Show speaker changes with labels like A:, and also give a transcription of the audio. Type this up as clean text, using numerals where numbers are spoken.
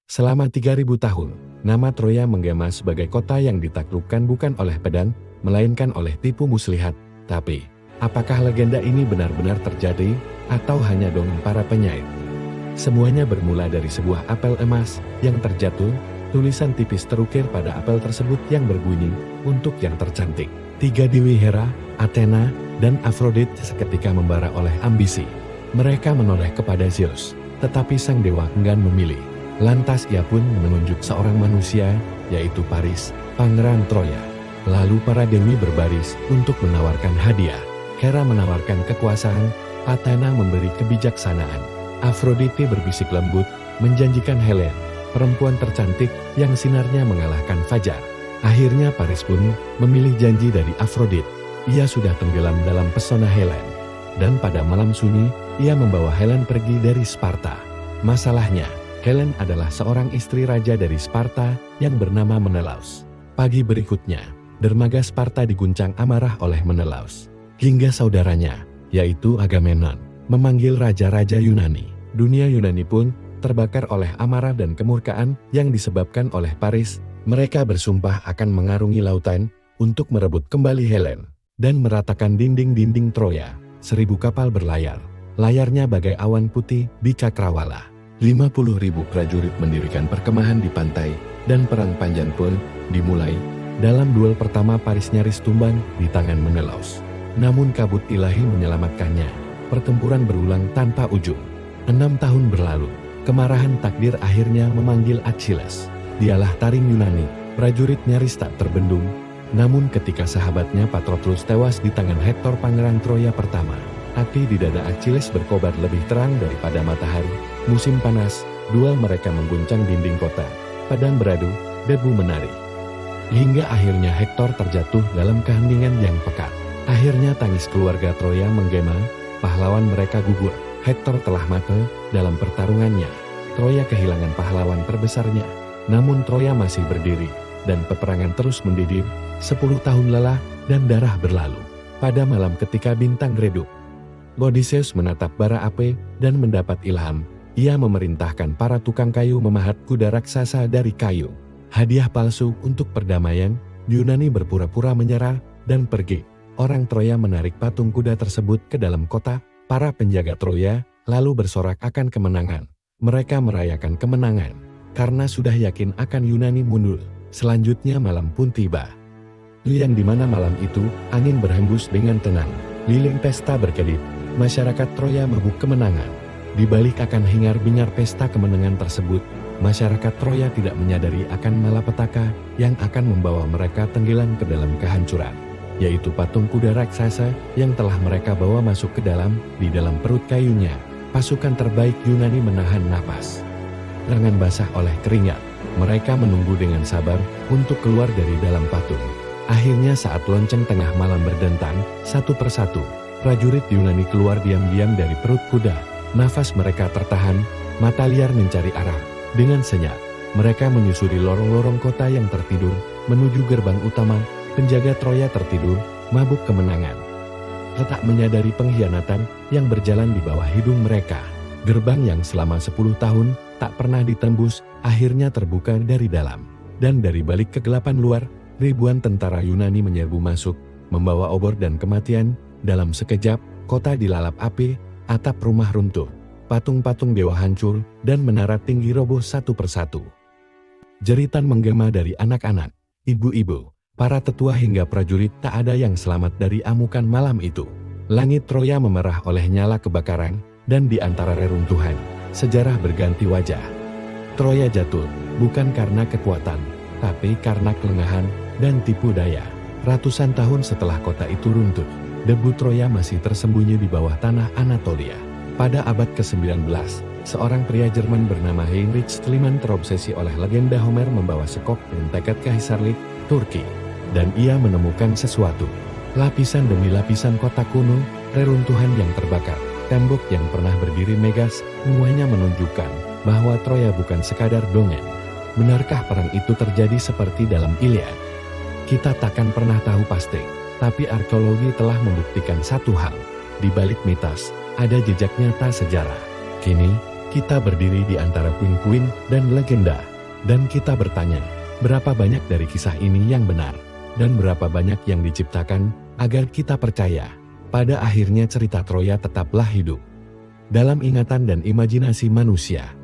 A: Selama 3000 tahun, nama Troya menggema sebagai kota yang ditaklukkan bukan oleh pedang, melainkan oleh tipu muslihat. Tapi, apakah legenda ini benar-benar terjadi, atau hanya dongeng para penyair? Semuanya bermula dari sebuah apel emas yang terjatuh, tulisan tipis terukir pada apel tersebut yang berbunyi, "Untuk yang tercantik." 3 dewi Hera, Athena, dan Aphrodite seketika membara oleh ambisi. Mereka menoleh kepada Zeus, tetapi sang dewa enggan memilih. Lantas ia pun menunjuk seorang manusia, yaitu Paris, pangeran Troya. Lalu para dewi berbaris untuk menawarkan hadiah. Hera menawarkan kekuasaan, Athena memberi kebijaksanaan. Aphrodite berbisik lembut, menjanjikan Helen, perempuan tercantik yang sinarnya mengalahkan fajar. Akhirnya Paris pun memilih janji dari Aphrodite. Ia sudah tenggelam dalam pesona Helen. Dan pada malam sunyi, ia membawa Helen pergi dari Sparta. Masalahnya, Helen adalah seorang istri raja dari Sparta yang bernama Menelaus. Pagi berikutnya, dermaga Sparta diguncang amarah oleh Menelaus. Hingga saudaranya, yaitu Agamemnon, memanggil raja-raja Yunani. Dunia Yunani pun terbakar oleh amarah dan kemurkaan yang disebabkan oleh Paris. Mereka bersumpah akan mengarungi lautan untuk merebut kembali Helen dan meratakan dinding-dinding Troya. 1000 kapal berlayar. Layarnya bagai awan putih di cakrawala. 50.000 prajurit mendirikan perkemahan di pantai, dan perang panjang pun dimulai. Dalam duel pertama Paris nyaris tumbang di tangan Menelaus. Namun kabut ilahi menyelamatkannya. Pertempuran berulang tanpa ujung. 6 tahun berlalu, kemarahan takdir akhirnya memanggil Achilles. Dialah taring Yunani, prajurit nyaris tak terbendung. Namun ketika sahabatnya Patroclus tewas di tangan Hektor pangeran Troya pertama, api di dada Achilles berkobar lebih terang daripada matahari. Musim panas, duel mereka mengguncang dinding kota. Padang beradu, debu menari. Hingga akhirnya Hektor terjatuh dalam keheningan yang pekat. Akhirnya tangis keluarga Troya menggema, pahlawan mereka gugur. Hektor telah mati dalam pertarungannya. Troya kehilangan pahlawan terbesarnya. Namun Troya masih berdiri, dan peperangan terus mendidih. 10 tahun lelah dan darah berlalu. Pada malam ketika bintang redup, Odysseus menatap bara api dan mendapat ilham. Ia memerintahkan para tukang kayu memahat kuda raksasa dari kayu. Hadiah palsu untuk perdamaian, Yunani berpura-pura menyerah dan pergi. Orang Troya menarik patung kuda tersebut ke dalam kota. Para penjaga Troya lalu bersorak akan kemenangan. Mereka merayakan kemenangan karena sudah yakin akan Yunani mundur. Selanjutnya malam pun tiba. Yang dimana malam itu angin berhembus dengan tenang. Lilin pesta berkedip. Masyarakat Troya mabuk kemenangan. Di balik akan hingar-bingar pesta kemenangan tersebut, masyarakat Troya tidak menyadari akan malapetaka yang akan membawa mereka tenggelam ke dalam kehancuran, yaitu patung kuda raksasa yang telah mereka bawa masuk ke dalam, di dalam perut kayunya. Pasukan terbaik Yunani menahan napas. Lengan basah oleh keringat, mereka menunggu dengan sabar untuk keluar dari dalam patung. Akhirnya saat lonceng tengah malam berdentang, satu persatu, prajurit Yunani keluar diam-diam dari perut kuda. Nafas mereka tertahan, mata liar mencari arah. Dengan senyap, mereka menyusuri lorong-lorong kota yang tertidur, menuju gerbang utama. Penjaga Troya tertidur, mabuk kemenangan. Tak menyadari pengkhianatan yang berjalan di bawah hidung mereka. Gerbang yang selama 10 tahun tak pernah ditembus, akhirnya terbuka dari dalam. Dan dari balik kegelapan luar, ribuan tentara Yunani menyerbu masuk, membawa obor dan kematian. Dalam sekejap, kota dilalap api. Atap rumah runtuh, patung-patung dewa hancur, dan menara tinggi roboh satu persatu. Jeritan menggema dari anak-anak, ibu-ibu, para tetua hingga prajurit, tak ada yang selamat dari amukan malam itu. Langit Troya memerah oleh nyala kebakaran, dan di antara reruntuhan, sejarah berganti wajah. Troya jatuh, bukan karena kekuatan, tapi karena kelengahan dan tipu daya. Ratusan tahun setelah kota itu runtuh, debu Troya masih tersembunyi di bawah tanah Anatolia. Pada abad ke-19, seorang pria Jerman bernama Heinrich Schliemann terobsesi oleh legenda Homer membawa sekop dan tekad ke Hisarlik, Turki. Dan ia menemukan sesuatu. Lapisan demi lapisan kota kuno, reruntuhan yang terbakar, tembok yang pernah berdiri megah, semuanya menunjukkan bahwa Troya bukan sekadar dongeng. Benarkah perang itu terjadi seperti dalam Iliad? Kita takkan pernah tahu pasti. Tapi arkeologi telah membuktikan satu hal, di balik mitos, ada jejak nyata sejarah. Kini, Kita berdiri di antara puing-puing dan legenda, dan kita bertanya, berapa banyak dari kisah ini yang benar, dan berapa banyak yang diciptakan agar kita percaya. Pada akhirnya cerita Troya tetaplah hidup dalam ingatan dan imajinasi manusia.